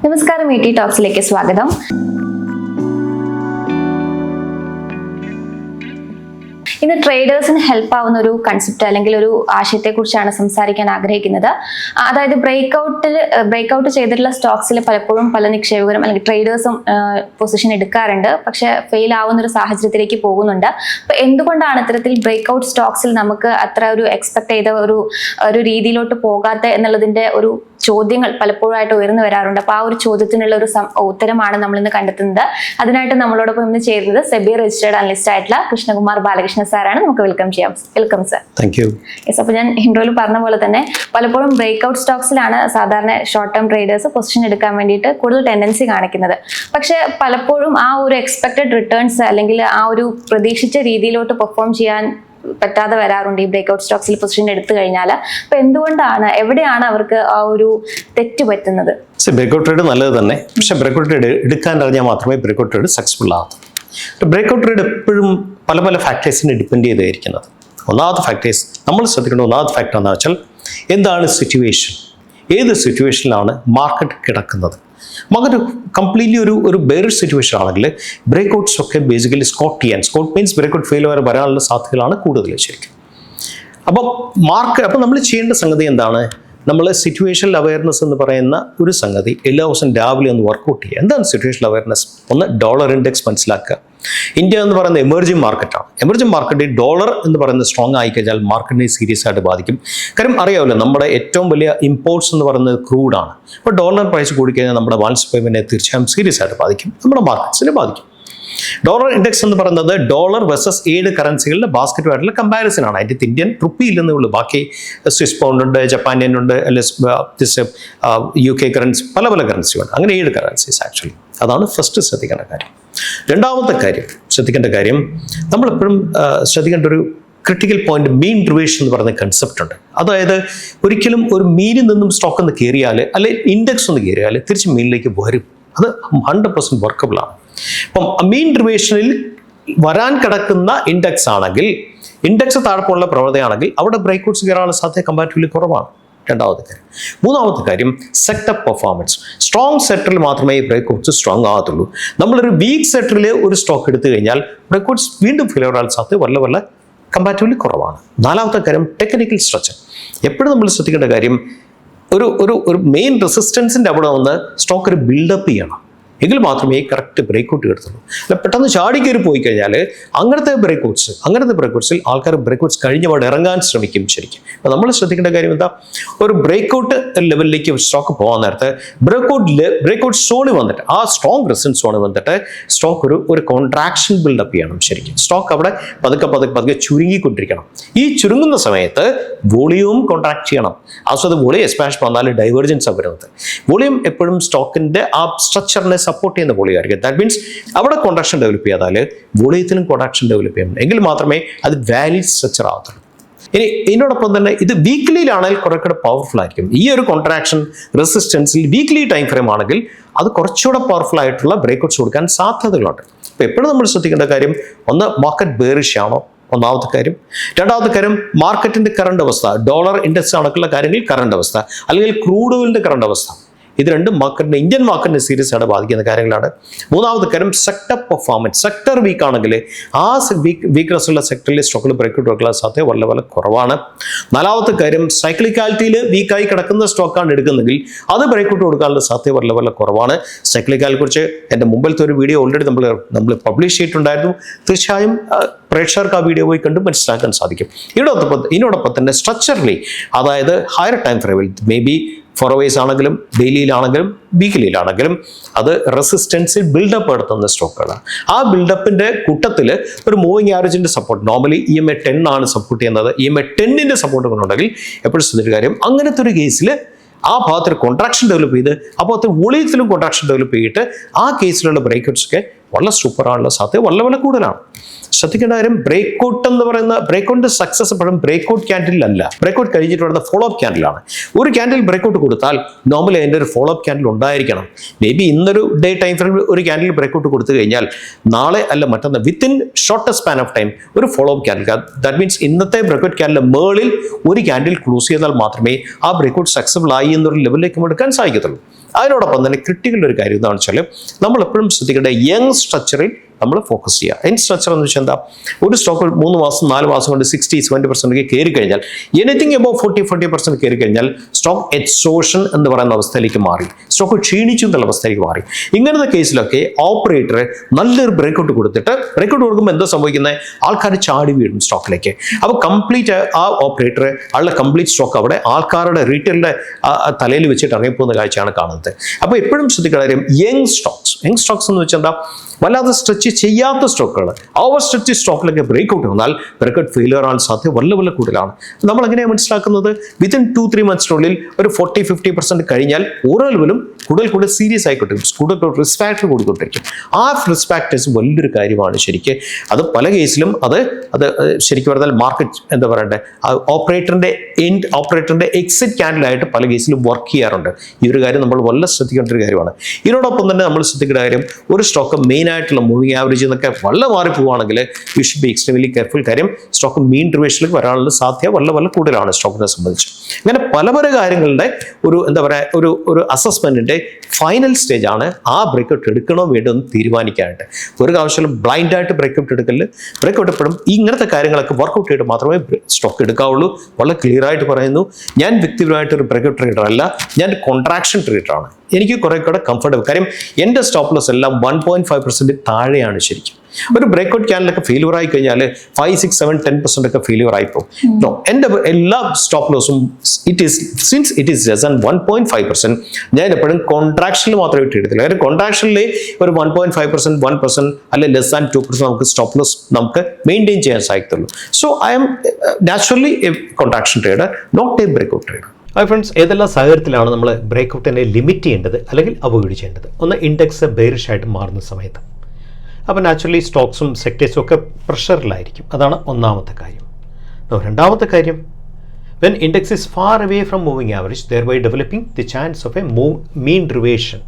നമസ്കാരം, ET ടോക്സിലേക്ക് സ്വാഗതം. ഇന്ന് ട്രേഡേഴ്സിന് ഹെൽപ്പ് ആവുന്ന ഒരു കൺസെപ്റ്റ് അല്ലെങ്കിൽ ഒരു ആശയത്തെക്കുറിച്ചാണ് സംസാരിക്കാൻ ആഗ്രഹിക്കുന്നത്. അതായത് ബ്രേക്ക്ഔട്ട് ചെയ്തിട്ടുള്ള സ്റ്റോക്സിൽ പലപ്പോഴും പല നിക്ഷേപകരും അല്ലെങ്കിൽ ട്രേഡേഴ്സും പൊസിഷൻ എടുക്കാറുണ്ട്, പക്ഷെ ഫെയിൽ ആവുന്ന ഒരു സാഹചര്യത്തിലേക്ക് പോകുന്നുണ്ട്. അപ്പൊ എന്തുകൊണ്ടാണ് ഇത്തരത്തിൽ ബ്രേക്ക്ഔട്ട് സ്റ്റോക്സിൽ നമുക്ക് അത്ര ഒരു എക്സ്പെക്ട് ചെയ്ത ഒരു രീതിയിലോട്ട് പോകാത്ത എന്നുള്ളതിന്റെ ഒരു ചോദ്യങ്ങൾ പലപ്പോഴായിട്ട് ഉയർന്നു വരാറുണ്ട്. അപ്പൊ ആ ഒരു ചോദ്യത്തിനുള്ള ഒരു ഉത്തരമാണ് നമ്മൾ ഇന്ന് കണ്ടെത്തുന്നത്. അതിനായിട്ട് നമ്മളോടൊപ്പം ഇന്ന് ചേരുന്നത് സെബി രജിസ്റ്റേർഡ് അനലിസ്റ്റ് ആയിട്ടുള്ള കൃഷ്ണകുമാർ ബാലകൃഷ്ണ സാറാണ്. നമുക്ക് വെൽക്കം ചെയ്യാം. Welcome sir. Thank you. Yes, അപ്പൊ ഞാൻ ഇൻട്രോയിൽ പറഞ്ഞ പോലെ തന്നെ പലപ്പോഴും ബ്രേക്ക്ഔട്ട് സ്റ്റോക്സിലാണ് സാധാരണ ഷോർട്ട് ടേം ട്രേഡേഴ്സ് പൊസിഷൻ എടുക്കാൻ വേണ്ടിയിട്ട് കൂടുതൽ ടെൻഡൻസി കാണിക്കുന്നത്. പക്ഷെ പലപ്പോഴും ആ ഒരു എക്സ്പെക്ടഡ് റിട്ടേൺസ് അല്ലെങ്കിൽ ആ ഒരു പ്രതീക്ഷിച്ച രീതിയിലോട്ട് പെർഫോം ചെയ്യാൻ പറ്റാതെ വരാറുണ്ട് ഈ ബ്രേക്ക്ഔട്ട് സ്റ്റോക്സിൽ പൊസിഷൻ എടുത്തു കഴിഞ്ഞാൽ. അപ്പൊ എന്തുകൊണ്ടാണ്, എവിടെയാണ് അവർക്ക് ആ ഒരു തെറ്റ് പറ്റുന്നത്? ബ്രേക്ക്ഔട്ട് ട്രേഡ് നല്ലത് തന്നെ, പക്ഷെ ബ്രേക്ക്ഔട്ട് ട്രേഡ് എടുക്കാൻ അറിഞ്ഞാൽ മാത്രമേ ബ്രേക്ക്ഔട്ട് ട്രേഡ് സക്സസ്ഫുൾ ആകത്തുള്ളൂ. ബ്രേക്ക്ഔട്ട് ട്രേഡ് എപ്പോഴും പല പല ഫാക്ടേഴ്സിനെ ഡിപ്പെൻഡ് ചെയ്തായിരിക്കുന്നത്. ഒന്നാമത്തെ ഫാക്ടേഴ്സ് നമ്മൾ ശ്രദ്ധിക്കേണ്ട ഒന്നാമത്തെ ഫാക്ടർ എന്താ വെച്ചാൽ, എന്താണ് സിറ്റുവേഷൻ, ഏത് സിറ്റുവേഷനിലാണ് മാർക്കറ്റ് കിടക്കുന്നത്. മാർക്കറ്റ് കംപ്ലീറ്റ്ലി ഒരു ബെയറിഷ് സിറ്റുവേഷൻ ആണെങ്കിൽ ബ്രേക്ക്ഔട്ട്സ് ഒക്കെ basically Scott means breakout fail വരാനുള്ള സാധ്യതകളാണ് കൂടുതൽ ശരിക്കും. അപ്പം നമ്മൾ ചെയ്യേണ്ട സംഗതി എന്താണ്, നമ്മൾ സിറ്റുവേഷണൽ അവയർനെസ് എന്ന് പറയുന്ന ഒരു സംഗതി എല്ലാ ദിവസവും രാവിലെ ഒന്ന് വർക്കൗട്ട് ചെയ്യുക. എന്താണ് സിറ്റുവേഷണൽ അവയർനെസ്? ഒന്ന്, ഡോളർ ഇൻഡെക്സ് മനസ്സിലാക്കുക. ഇന്ത്യ എന്ന് പറയുന്ന എമർജിംഗ് മാർക്കറ്റാണ്. എമർജിംഗ് മാർക്കറ്റിൽ ഡോളർ എന്ന് പറയുന്നത് സ്ട്രോങ് ആയി കഴിഞ്ഞാൽ മാർക്കറ്റിനെ സീരിയസ് ആയിട്ട് ബാധിക്കും. കാര്യം അറിയാമല്ലോ, നമ്മുടെ ഏറ്റവും വലിയ ഇമ്പോർട്ട്സ് എന്ന് പറയുന്നത് ക്രൂഡാണ്. അപ്പോൾ ഡോളർ പ്രൈസ് കൂടിക്കഴിഞ്ഞാൽ നമ്മുടെ വാൾസ് പേയ്മെന്റിനെ തീർച്ചയായും സീരിയസ് ആയിട്ട് ബാധിക്കും, നമ്മുടെ മാർക്കറ്റ്സിനെ ബാധിക്കും. ഡോളർ ഇൻഡെക്സ് എന്ന് പറയുന്നത് ഡോളർ വേഴ്സസ് 7 കറൻസികളുടെ ബാസ്ക്കറ്റുമായിട്ടുള്ള കമ്പാരിസൺ ആണ്. അതിൻ്റെ ഇന്ത്യൻ റുപ്പി ഇല്ലെന്നേ ഉള്ളൂ. ബാക്കി സ്വിസ് പൗണ്ട് ഉണ്ട്, ജപ്പാൻ yen ഉണ്ട്, UK കറൻസി, പല പല കറൻസി ഉണ്ട്. അങ്ങനെ 7 കറൻസീസ് ആക്ച്വലി. അതാണ് ഫസ്റ്റ് ശ്രദ്ധിക്കേണ്ട കാര്യം. രണ്ടാമത്തെ കാര്യം ശ്രദ്ധിക്കേണ്ട കാര്യം, നമ്മളെപ്പോഴും ശ്രദ്ധിക്കേണ്ട ഒരു ക്രിട്ടിക്കൽ പോയിന്റ് മീൻ ഡ്യൂറേഷൻ എന്ന് പറയുന്ന കൺസെപ്റ്റ് ഉണ്ട്. അതായത് ഒരിക്കലും ഒരു മീനിൽ നിന്നും സ്റ്റോക്ക് ഒന്ന് കയറിയാൽ അല്ലെങ്കിൽ ഇൻഡെക്സ് ഒന്ന് കയറിയാൽ തിരിച്ച് മീനിലേക്ക് വരും. അത് 100% വർക്കബിൾ ആണ്. അപ്പം മീൻ ഡ്യൂറേഷനിൽ വരാൻ കിടക്കുന്ന ഇൻഡെക്സ് ആണെങ്കിൽ, ഇൻഡെക്സ് താഴെയുള്ള പ്രവണതയാണെങ്കിൽ അവിടെ ബ്രേക്ക്ഔട്ട്സ് കയറാനുള്ള സാധ്യത കമ്പാരിറ്റീവ്ലി കുറവാണ്. രണ്ടാമത്തെ കാര്യം. മൂന്നാമത്തെ കാര്യം, സെക്ടർ പെർഫോമൻസ്. സ്ട്രോങ് സെക്ടറിൽ മാത്രമേ ഈ ബ്രേക്ക്ഔട്ട്സ് സ്ട്രോങ് ആകത്തുള്ളൂ. നമ്മളൊരു വീക്ക് സെക്ടറിൽ ഒരു സ്റ്റോക്ക് എടുത്തു കഴിഞ്ഞാൽ ബ്രേക്ക്ഔട്ട്സ് വീണ്ടും ഫെയിലിയർ ആകാൻ സാധ്യത വല്ല കമ്പാരിറ്റീവ്ലി കുറവാണ്. നാലാമത്തെ കാര്യം, ടെക്നിക്കൽ സ്ട്രക്ചർ. എപ്പോഴും നമ്മൾ ശ്രദ്ധിക്കേണ്ട കാര്യം, ഒരു മെയിൻ റെസിസ്റ്റൻസിൻ്റെ അവിടെ വന്ന് സ്റ്റോക്ക് ഒരു ബിൽഡപ്പ് ചെയ്യണം, എങ്കിൽ മാത്രമേ കറക്റ്റ് ബ്രേക്ക്ഔട്ട് എടുത്തുള്ളൂ. അല്ല പെട്ടെന്ന് ചാടി കയറി പോയി കഴിഞ്ഞാൽ അങ്ങനത്തെ ബ്രേക്ക്ഔട്ട്സിൽ ആൾക്കാർ ബ്രേക്ക്ഔട്ട്സ് കഴിഞ്ഞപാട് ഇറങ്ങാൻ ശ്രമിക്കും ശരിക്കും. അപ്പോൾ നമ്മൾ ശ്രദ്ധിക്കേണ്ട കാര്യം എന്താ, ഒരു ബ്രേക്ക്ഔട്ട് ലെവലിലേക്ക് സ്റ്റോക്ക് പോകാൻ നേരത്ത് ബ്രേക്ക്ഔട്ട് സോണിൽ വന്നിട്ട് ആ സ്ട്രോങ് റെസിസ്റ്റൻസ് സോണിൽ വന്നിട്ട് സ്റ്റോക്ക് ഒരു കോൺട്രാക്ഷൻ ബിൽഡപ്പ് ചെയ്യണം ശരിക്കും. സ്റ്റോക്ക് അവിടെ പതുക്കെ ചുരുങ്ങിക്കൊണ്ടിരിക്കണം. ഈ ചുരുങ്ങുന്ന സമയത്ത് വോളിയം കോൺട്രാക്ട് ചെയ്യണം. ആസ്വദ വോളിയം എക്സ്പാൻഷൻ വന്നാൽ ഡൈവേർജൻസ് വരുന്നത്. വോളിയം എപ്പോഴും സ്റ്റോക്കിന്റെ ആ സ്ട്രക്ചറിനെ സപ്പോർട്ട് ചെയ്യുന്ന വോളിയമായിരിക്കും. ദാറ്റ് മീൻസ് അവിടെ കോൺട്രാക്ഷൻ ഡെവലപ്പ് ചെയ്താൽ വോളിയത്തിലും കോൺട്രാക്ഷൻ ഡെവലപ്പ് ചെയ്യണം, എങ്കിൽ മാത്രമേ അത് വാലിഡ് സ്ട്രക്ചർ ആകത്തുള്ളൂ. ഇനി ഇതിനോടൊപ്പം തന്നെ ഇത് വീക്ക്ലിയിലാണെങ്കിൽ കുറച്ചുകൂടെ പവർഫുൾ ആയിരിക്കും. ഈ ഒരു കോൺട്രാക്ഷൻ റെസിസ്റ്റൻസിൽ വീക്ക്ലി ടൈം ഫ്രെയിം ആണെങ്കിൽ അത് കുറച്ചുകൂടെ പവർഫുൾ ആയിട്ടുള്ള ബ്രേക്ക്ഔട്ട്സ് കൊടുക്കാൻ സാധ്യതകളുണ്ട്. അപ്പോൾ എപ്പോഴും നമ്മൾ ശ്രദ്ധിക്കേണ്ട കാര്യം, ഒന്ന് മാർക്കറ്റ് ബെയറിഷ് ആണോ, ഒന്നാമത്തെ കാര്യം. രണ്ടാമത്തെ കാര്യം, മാർക്കറ്റിന്റെ കറണ്ട് അവസ്ഥ, ഡോളർ ഇൻഡെക്സ് കണക്കുള്ള കാര്യങ്ങളിൽ കറണ്ട് അവസ്ഥ, അല്ലെങ്കിൽ ക്രൂഡ് ഓയിലിന്റെ കറണ്ട് അവസ്ഥ. ഇത് രണ്ടും ഇന്ത്യൻ മാർക്കറ്റിനെ സീരിയസ് ആയിട്ട് ബാധിക്കുന്ന കാര്യങ്ങളാണ്. മൂന്നാമത്തെ കാര്യം, സെക്ടർ പെർഫോമൻസ്. സെക്ടർ വീക്ക് ആണെങ്കിൽ ആ വീക്ക്നെസ് ഉള്ള സെക്ടറിൽ സ്റ്റോക്കിൽ ബ്രേക്ക്ഔട്ട് വെക്കാൻ സാധ്യത വളരെ കുറവാണ്. നാലാമത്തെ കാര്യം, സൈക്ലിക്കാലിറ്റിയിൽ വീക്കായി കിടക്കുന്ന സ്റ്റോക്കാണ് എടുക്കുന്നതെങ്കിൽ അത് ബ്രേക്ക്ഔട്ട് കൊടുക്കാനുള്ള സാധ്യത വളരെ കുറവാണ്. സൈക്ലിക്കാലിറ്റിയെ കുറിച്ച് എൻ്റെ മുമ്പിലത്തെ ഒരു വീഡിയോ ഓൾറെഡി നമ്മൾ പബ്ലിഷ് ചെയ്തിട്ടുണ്ടായിരുന്നു. തീർച്ചയായും പ്രേക്ഷകർക്ക് ആ വീഡിയോ പോയി കണ്ട് മനസ്സിലാക്കാൻ സാധിക്കും. ഇതിനോടൊപ്പം തന്നെ സ്ട്രക്ചറലി, അതായത് ഹയർ ടൈം ഫ്രെയിമിൽ മേ ബി 4 hours ആണെങ്കിലും ഡെയിലിയിലാണെങ്കിലും വീക്കിലിയിലാണെങ്കിലും അത് റെസിസ്റ്റൻസിൽ ബിൽഡപ്പ് നടത്തുന്ന സ്റ്റോക്കുകളാണ്. ആ ബിൽഡപ്പിന്റെ കൂട്ടത്തിൽ ഒരു മൂവിങ് ആവറേജിന്റെ സപ്പോർട്ട്, നോർമലി EMA 10 ആണ് സപ്പോർട്ട് ചെയ്യുന്നത്. EMA 10ന്റെ സപ്പോർട്ട് ഉണ്ടെങ്കിൽ എപ്പോഴും ശ്രദ്ധിച്ച കാര്യം, അങ്ങനത്തെ ഒരു കേസിൽ ആ ഭാഗത്തൊരു കോൺട്രാക്ഷൻ ഡെവലപ്പ് ചെയ്ത് ആ ഭാഗത്ത് വോളിയത്തിലും കോൺട്രാക്ഷൻ ഡെവലപ്പ് ചെയ്തിട്ട് ആ കേസിലുള്ള ബ്രേക്ക്ഔട്ട്സ് ഒക്കെ വളരെ സൂപ്പറാണുള്ള സാധ്യത വളരെ കൂടുതലാണ്. ശ്രദ്ധിക്കേണ്ട കാര്യം, ബ്രേക്ക്ഔട്ട് എന്ന് പറയുന്ന ബ്രേക്ക്ഔട്ടിന്റെ സക്സസ് എപ്പോഴും ബ്രേക്ക്ഔട്ട് ക്യാൻഡിലല്ല, ബ്രേക്ക്ഔട്ട് കഴിഞ്ഞിട്ട് വരുന്ന ഫോളോ അപ്പ് ക്യാൻഡിലാണ്. ഒരു ക്യാൻഡിൽ ബ്രേക്ക്ഔട്ട് കൊടുത്താൽ നോർമലി അതിൻ്റെ ഒരു ഫോളോ അപ്പ് ക്യാൻഡിൽ ഉണ്ടായിരിക്കണം. മേ ബി ഇന്നൊരു ഡേ ടൈം ഫ്രെയിമിൽ ഒരു ക്യാൻഡിൽ ബ്രേക്ക്ഔട്ട് കൊടുത്തു കഴിഞ്ഞാൽ നാളെ അല്ല മറ്റൊന്ന് within shortest span of time ഒരു follow up candle, that means ഇന്നത്തെ ബ്രേക്ക്ഔട്ട് ക്യാൻഡിൽ മേളിൽ ഒരു ക്യാൻഡിൽ ക്ലോസ് ചെയ്താൽ മാത്രമേ ആ ബ്രേക്ക്ഔട്ട് സക്സസ്ഫുൾ ആയി എന്നൊരു ലെവലിലേക്ക് എടുക്കാൻ സാധിക്കത്തുള്ളൂ. അതിനോടൊപ്പം തന്നെ ക്രിട്ടിക്കൽ ഒരു കാര്യം എന്താണെന്ന് വെച്ചാൽ നമ്മൾ എപ്പോഴും ശ്രദ്ധിക്കേണ്ട യങ് സ്ട്രക്ചറിൽ നമ്മൾ ഫോക്കസ് ചെയ്യുക. യങ് സ്ട്രക്ചർ എന്ന് വെച്ചാൽ എന്താ, ഒരു സ്റ്റോക്ക് 3 മാസം 4 മാസം കൊണ്ട് 60-70% കയറി കഴിഞ്ഞാൽ, എനിത്തിങ് എബോ 40% കയറി കഴിഞ്ഞാൽ സ്റ്റോക്ക് എക്സോഷൻ എന്ന് പറയുന്ന അവസ്ഥയിലേക്ക് മാറി, സ്റ്റോക്ക് ക്ഷീണിച്ചു എന്നുള്ള അവസ്ഥയിലേക്ക് മാറി. ഇങ്ങനത്തെ കേസിലൊക്കെ ഓപ്പറേറ്റർ നല്ലൊരു ബ്രേക്കൗട്ട് കൊടുത്തിട്ട്, ബ്രേക്കൗട്ട് കൊടുക്കുമ്പോൾ എന്താ സംഭവിക്കുന്നത്, ആൾക്കാർ ചാടി വീഴും സ്റ്റോക്കിലേക്ക്. അപ്പോൾ കംപ്ലീറ്റ് ആ ഓപ്പറേറ്റർ ആളുടെ കംപ്ലീറ്റ് സ്റ്റോക്ക് അവിടെ ആൾക്കാരുടെ റീറ്റെയിലിൻ്റെ തലയിൽ വെച്ചിട്ട് ഇറങ്ങിപ്പോകുന്ന കാഴ്ചയാണ് കാണുന്നത്. അപ്പോൾ എപ്പോഴും ശ്രദ്ധിക്കുന്ന കാര്യം യങ് സ്റ്റോക്സ് എന്ന് വെച്ചാൽ എന്താ, വല്ലാതെ സ്ട്രെച്ച് ചെയ്യാത്ത സ്റ്റോക്കുകൾ, ഓവർ സ്ട്രെച്ച് സ്റ്റോക്കിലൊക്കെ ബ്രേക്കൗട്ട് വന്നാൽ ബ്രേക്കൗട്ട് ഫെയിലിയർ ആവാൻ സാധ്യത വളരെ കൂടുതലാണ്. നമ്മൾ എങ്ങനെയാണ് മനസ്സിലാക്കുന്നത്, വിത്തിൻ 2-3 മന്ത്സിനുള്ളിൽ ഒരു 40-50% കഴിഞ്ഞാൽ ഓരോ ലെവലും കൂടുതൽ സീരിയസ് ആയിക്കൊണ്ടിരിക്കും, കൂടുതൽ റിസ്ക് ഫാക്ടർ കൂടിക്കൊണ്ടിരിക്കും. ആ റിസ്ക് ഫാക്ടേഴ്സ് വലിയൊരു കാര്യമാണ് ശരിക്ക്. അത് പല കേസിലും അത് ശരിക്കും പറഞ്ഞാൽ മാർക്കറ്റ് എന്താ പറയണ്ടേ, ഓപ്പറേറ്ററിന്റെ എക്സിറ്റ് ക്യാൻഡിലായിട്ട് പല കേസിലും വർക്ക് ചെയ്യാറുണ്ട്. ഈ ഒരു കാര്യം നമ്മൾ വളരെ ശ്രദ്ധിക്കേണ്ട ഒരു കാര്യമാണ്. ഇതിനോടൊപ്പം തന്നെ നമ്മൾ ശ്രദ്ധിക്കേണ്ട കാര്യം, ഒരു സ്റ്റോക്ക് മെയിൻ ആയിട്ടുള്ള മൂവിങ് ആവറേജ് എന്നൊക്കെ വളരെ മാറി പോവുകയാണെങ്കിൽ you should be extremely careful. കാര്യം സ്റ്റോക്ക് മീൻ റിവേഴ്സിലേക്ക് വരാനുള്ള സാധ്യത വളരെ കൂടുതലാണ് സ്റ്റോക്കിനെ സംബന്ധിച്ച്. അങ്ങനെ പല കാര്യങ്ങളുടെ ഒരു എന്താ പറയുക, ഒരു അസസ്മെന്റിന്റെ ഫൈനൽ സ്റ്റേജ് ആണ് ആ ബ്രേക്കൗട്ട് എടുക്കണോ വേണ്ടോ എന്ന് തീരുമാനിക്കാനായിട്ട്. ഒരു ആവശ്യം ബ്ലൈൻഡായിട്ട് ബ്രേക്കൗട്ട് എടുക്കല്, ബ്രേക്കൗട്ട് എപ്പോഴും ഇങ്ങനത്തെ കാര്യങ്ങളൊക്കെ വർക്കൗട്ട് ചെയ്തിട്ട് മാത്രമേ സ്റ്റോക്ക് എടുക്കാവുള്ളൂ. വളരെ ക്ലിയർ ആയിട്ട് പറയുന്നു, ഞാൻ വ്യക്തിപരമായിട്ട് ഒരു ബ്രേക്കൗട്ട് ട്രേഡർ അല്ല, ഞാൻ കോൺട്രാക്ഷൻ ട്രേഡറാണ്. എനിക്ക് കുറെ കൂടെ കംഫർട്ടബിൾ. കാര്യം എൻ്റെ സ്റ്റോപ്പ് ലോസ് എല്ലാം 1.5% താഴെയാണ് ശരിക്കും. ഒരു ബ്രേക്കൗട്ട് ക്യാനിലൊക്കെ ഫെയിലിയർ ആയി കഴിഞ്ഞാൽ 5, 6, 7, 10% ഒക്കെ ഫെയിലിയർ ആയിപ്പോകും. എൻ്റെ എല്ലാ സ്റ്റോപ്പ് ലോസും since it is less than 1.5%, ഞാൻ എപ്പോഴും കോൺട്രാക്ഷനിൽ മാത്രമേ ഇട്ടെടുത്തില്ല. കാര്യം കോൺട്രാക്ഷനിൽ ഒരു 1.5%, 1% അല്ലെങ്കിൽ ലെസ് ദാൻ 2% നമുക്ക് സ്റ്റോപ്പ് ലോസ് നമുക്ക് മെയിൻറ്റെയിൻ ചെയ്യാൻ സാധിക്കുള്ളൂ. So I am naturally a contraction trader, not a breakout trader. Friends, ഏതെല്ലാം സാഹചര്യത്തിലാണ് നമ്മൾ ബ്രേക്കൗട്ടിനെ ലിമിറ്റ് ചെയ്യേണ്ടത് അല്ലെങ്കിൽ അവോയ്ഡ് ചെയ്യേണ്ടത്? ഒന്ന്, ഇൻഡെക്സ് ബെയറിഷ് ആയിട്ട് മാറുന്ന സമയത്ത്. അപ്പോൾ നാച്ചുറലി സ്റ്റോക്സും സെക്ടേഴ്സും ഒക്കെ പ്രഷറിലായിരിക്കും. അതാണ് ഒന്നാമത്തെ കാര്യം. രണ്ടാമത്തെ കാര്യം, when index is far away from moving average, thereby developing the chance of a mean reversion.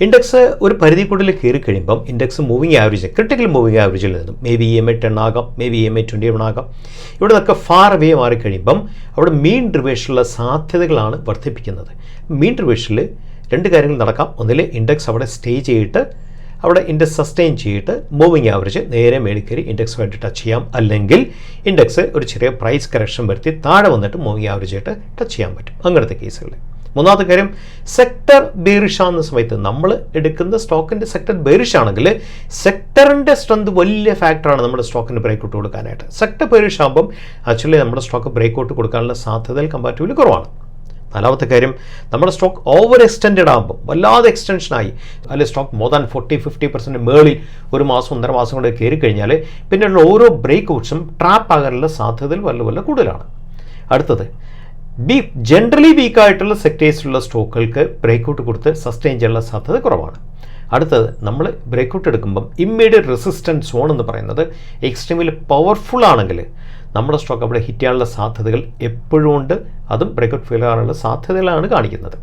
Index ഒരു പരിധി കൂടുതൽ കയറി കഴിയുമ്പം index moving average, critical moving ആവറേജിൽ നിന്നും മേ ബി EMA 10 ആകാം, മേ ബി EMA 21 ആകാം, ഇവിടെ നിന്നൊക്കെ ഫാർ അവേ മാറിക്കഴിയുമ്പം അവിടെ മീൻ റിവേഷനുള്ള സാധ്യതകളാണ് വർദ്ധിപ്പിക്കുന്നത്. മീൻ റിവേഷനിൽ 2 കാര്യങ്ങൾ നടക്കാം. ഒന്നിൽ ഇൻഡെക്സ് അവിടെ സ്റ്റേ ചെയ്തിട്ട് അവിടെ ഇൻഡെക്സ് സസ്റ്റെയിൻ ചെയ്തിട്ട് മൂവിങ് ആവറേജ് നേരെ മേടിക്കറി ഇൻഡെക്സുമായിട്ട് ടച്ച് ചെയ്യാം, അല്ലെങ്കിൽ ഇൻഡെക്സ് ഒരു ചെറിയ പ്രൈസ് കറക്ഷൻ വരുത്തി താഴെ വന്നിട്ട് മൂവിങ് ആവറേജ് ആയിട്ട് ടച്ച് ചെയ്യാൻ പറ്റും അങ്ങനത്തെ കേസുകളിൽ. മൂന്നാമത്തെ കാര്യം, സെക്ടർ ബെയറിഷ് ആകുന്ന സമയത്ത് നമ്മൾ എടുക്കുന്ന സ്റ്റോക്കിൻ്റെ സെക്ടർ ബെയറിഷ് ആണെങ്കിൽ സെക്ടറിൻ്റെ സ്ട്രെങ്ത് വലിയ ഫാക്ടറാണ് നമ്മുടെ സ്റ്റോക്കിന് ബ്രേക്കൗട്ട് കൊടുക്കാനായിട്ട്. സെക്ടർ ബെയറിഷ് ആകുമ്പം ആക്ച്വലി നമ്മുടെ സ്റ്റോക്ക് ബ്രേക്കൗട്ട് കൊടുക്കാനുള്ള സാധ്യതകൾ കമ്പാരിറ്റീവ്ലി കുറവാണ്. നാലാമത്തെ കാര്യം, നമ്മുടെ സ്റ്റോക്ക് ഓവർ എക്സ്റ്റെൻഡഡ് ആകുമ്പോൾ, വല്ലാതെ എക്സ്റ്റൻഷനായി, അല്ലെങ്കിൽ സ്റ്റോക്ക് മോർ ദാൻ 40-50% മേളിൽ ഒരു മാസം 1.5 മാസം കൊണ്ട് കയറി കഴിഞ്ഞാൽ പിന്നെയുള്ള ഓരോ ബ്രേക്കൗട്ട്സും ട്രാപ്പ് ആകാനുള്ള സാധ്യതകൾ വളരെ കൂടുതലാണ്. അടുത്തത്, ജനറലി വീക്കായിട്ടുള്ള സെക്ടേഴ്സിലുള്ള സ്റ്റോക്കുകൾക്ക് ബ്രേക്കൗട്ട് കൊടുത്ത് സസ്റ്റെയിൻ ചെയ്യാനുള്ള സാധ്യത കുറവാണ്. അടുത്തത്, നമ്മൾ ബ്രേക്കൗട്ട് എടുക്കുമ്പം ഇമ്മീഡിയറ്റ് റെസിസ്റ്റൻസ് സോൺ എന്ന് പറയുന്നത് എക്സ്ട്രീംലി പവർഫുൾ ആണെങ്കിൽ നമ്മുടെ സ്റ്റോക്ക് അവിടെ ഹിറ്റ് ചെയ്യാനുള്ള സാധ്യതകൾ എപ്പോഴും ഉണ്ട്. അതും ബ്രേക്കൗട്ട് ഫെയിൽ ആകാനുള്ള സാധ്യതകളാണ് കാണിക്കുന്നത്.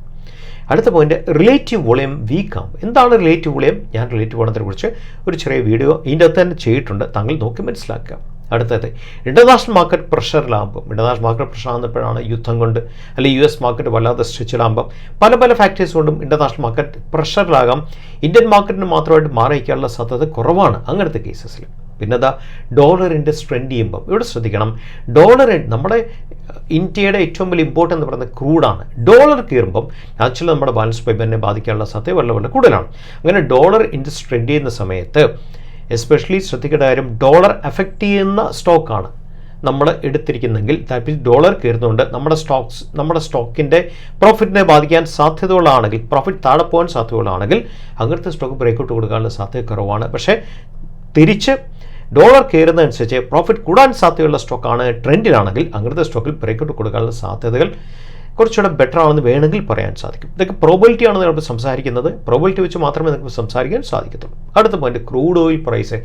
അടുത്ത പോയിന്റ്, റിലേറ്റീവ് വോളിയം വീക്കാകും. എന്താണ് റിലേറ്റീവ് വോളിയം? ഞാൻ റിലേറ്റീവ് വോളിയത്തെക്കുറിച്ച് ഒരു ചെറിയ വീഡിയോ ഇതിൻ്റെ അകത്ത് തന്നെ ചെയ്തിട്ടുണ്ട്, താങ്കൾ നോക്കി മനസ്സിലാക്കുക. അടുത്തത്, ഇൻ്റർനാഷണൽ മാർക്കറ്റ് പ്രഷറിലാകുമ്പോൾ, ഇൻ്റർനാഷണൽ മാർക്കറ്റ് പ്രഷർ ആകുന്നപ്പോഴാണ് യുദ്ധം കൊണ്ട് അല്ലെങ്കിൽ US മാർക്കറ്റ് വല്ലാതെ സ്ട്രെച്ചിലാകുമ്പം പല ഫാക്ടേഴ്സ് കൊണ്ടും ഇൻ്റർനാഷണൽ മാർക്കറ്റ് പ്രഷറിലാകാം. ഇന്ത്യൻ മാർക്കറ്റിന് മാത്രമായിട്ട് മാറിയിരിക്കാനുള്ള സാധ്യത കുറവാണ് അങ്ങനത്തെ കേസസിൽ. പിന്നെ ഡോളറിൻ്റെ സ്ട്രെൻഡ് ചെയ്യുമ്പം ഇവിടെ ശ്രദ്ധിക്കണം, ഡോളർ നമ്മുടെ ഇന്ത്യയുടെ ഏറ്റവും വലിയ ഇമ്പോർട്ട് എന്ന് പറയുന്നത് ക്രൂഡാണ്. ഡോളർ കയറുമ്പം ആക്ച്വലി നമ്മുടെ ബാലൻസ് പേയ്മെൻറ്റിനെ ബാധിക്കാനുള്ള സാധ്യത വളരെ കൂടുതലാണ്. അങ്ങനെ ഡോളർ ഇൻട്രസ്റ്റ് ട്രെൻഡ് ചെയ്യുന്ന സമയത്ത് എസ്പെഷ്യലി ശ്രദ്ധിക്കേണ്ട കാര്യം, ഡോളർ എഫക്റ്റ് ചെയ്യുന്ന സ്റ്റോക്കാണ് നമ്മൾ എടുത്തിരിക്കുന്നെങ്കിൽ, ദാറ്റ് മീൻസ് ഡോളർ കയറുന്നുണ്ട് നമ്മുടെ സ്റ്റോക്കിൻ്റെ പ്രോഫിറ്റിനെ ബാധിക്കാൻ സാധ്യതകളാണെങ്കിൽ, പ്രോഫിറ്റ് താഴെ പോകാൻ സാധ്യതകളാണെങ്കിൽ അങ്ങനത്തെ സ്റ്റോക്ക് ബ്രേക്കൗട്ട് കൊടുക്കാനുള്ള സാധ്യത കുറവാണ്. പക്ഷേ തിരിച്ച് ഡോളർ കയറുന്നതനുസരിച്ച് പ്രോഫിറ്റ് കൂടാൻ സാധ്യതയുള്ള സ്റ്റോക്കാണ് ട്രെൻഡിലാണെങ്കിൽ അങ്ങനത്തെ സ്റ്റോക്കിൽ ബ്രേക്കൗട്ട് കൊടുക്കാനുള്ള സാധ്യതകൾ കുറച്ചുകൂടെ ബെറ്റർ ആണെന്ന് വേണമെങ്കിൽ പറയാൻ സാധിക്കും. ഇതൊക്കെ പ്രോബിലിറ്റി ആണ് നമ്മൾ സംസാരിക്കുന്നത്. പ്രോബിലിറ്റി വെച്ച് മാത്രമേ നമുക്ക് സംസാരിക്കാൻ സാധിക്കത്തുള്ളൂ. അടുത്ത point, crude oil price